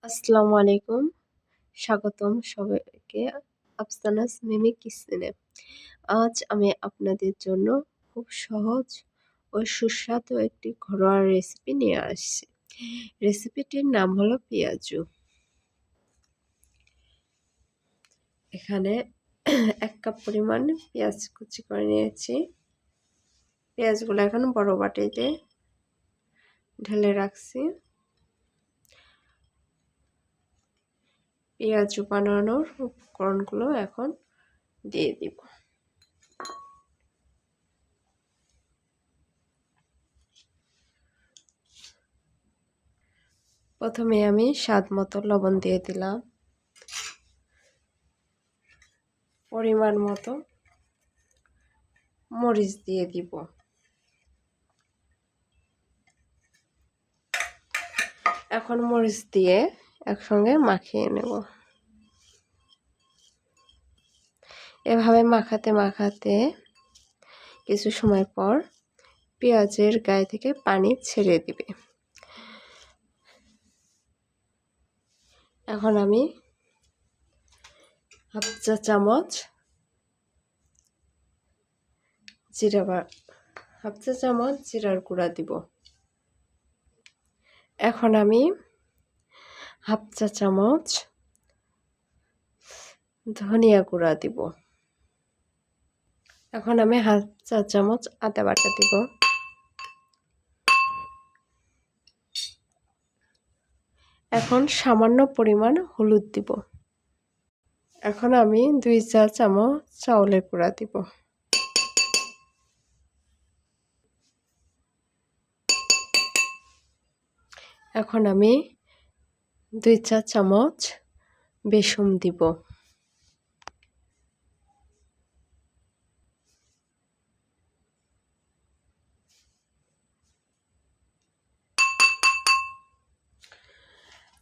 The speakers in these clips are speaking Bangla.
আসসালামু আলাইকুম। স্বাগতম সবাইকে আফসানাস মিমি কিচেনে। আজ আমি আপনাদের জন্য খুব সহজ ও সুস্বাদু একটি ঘরোয়া রেসিপি নিয়ে আসছি। রেসিপিটির নাম হলো পেঁয়াজু। এখানে 1 কাপ পরিমাণ পেঁয়াজ কুচি করে নিয়েছি। পেঁয়াজগুলো এখন বড় বাটিতে ঢেলে রাখছি। পেঁয়াজু বানানোর উপকরণগুলো এখন দিয়ে দিব। প্রথমে আমি স্বাদ মতো লবণ দিয়ে দিলাম, পরিমাণ মতো মরিচ দিয়ে দিব। এখন মরিচ দিয়ে একসঙ্গে মাখিয়ে নেব। এভাবে মাখাতে মাখাতে কিছু সময় পর পেঁয়াজের গায়ে থেকে পানি ছেড়ে দিবে। এখন আমি হাফ চা চামচ জিরার গুঁড়া দিব। এখন আমি হাফ চা চামচ ধনিয়া গুঁড়া দিব। এখন আমি হাফ চা চামচ আদা বাটা দিব। এখন সামান্য পরিমাণ হলুদ দিব। এখন আমি 2 চা চামচ চাউলের গুঁড়া দিব। এখন আমি 2 চা চামচ বেসন দিব।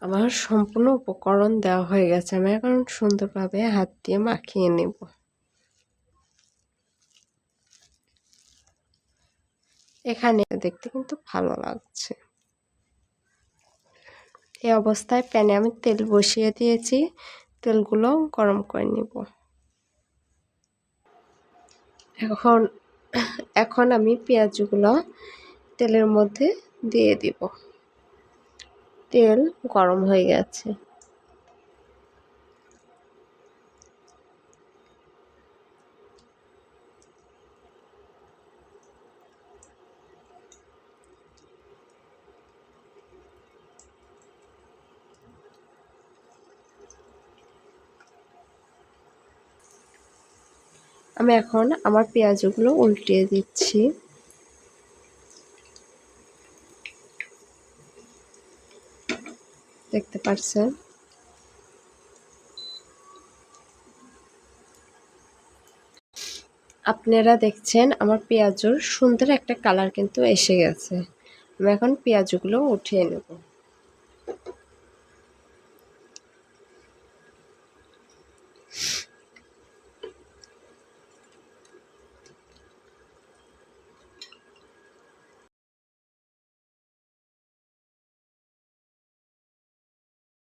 আমার সম্পূর্ণ উপকরণ দেওয়া হয়ে গেছে। আমি এখন সুন্দরভাবে হাত দিয়ে মাখিয়ে নেব। এখানে দেখতে কিন্তু ভালো লাগছে। এই অবস্থায় প্যানে আমি তেল বসিয়ে দিয়েছি। তেলগুলো গরম করে নেব। এখন আমি পেঁয়াজগুলো তেলের মধ্যে দিয়ে দিব। তেল গরম হয়ে গেছে। আমি এখন আমার পেঁয়াজগুলো উল্টিয়ে দিচ্ছি। দেখতে পাচ্ছেন। আপনারা দেখছেন আমার পেঁয়াজুর সুন্দর একটা কালার কিন্তু এসে গেছে। আমি এখন পেঁয়াজগুলো উঠিয়ে নেব।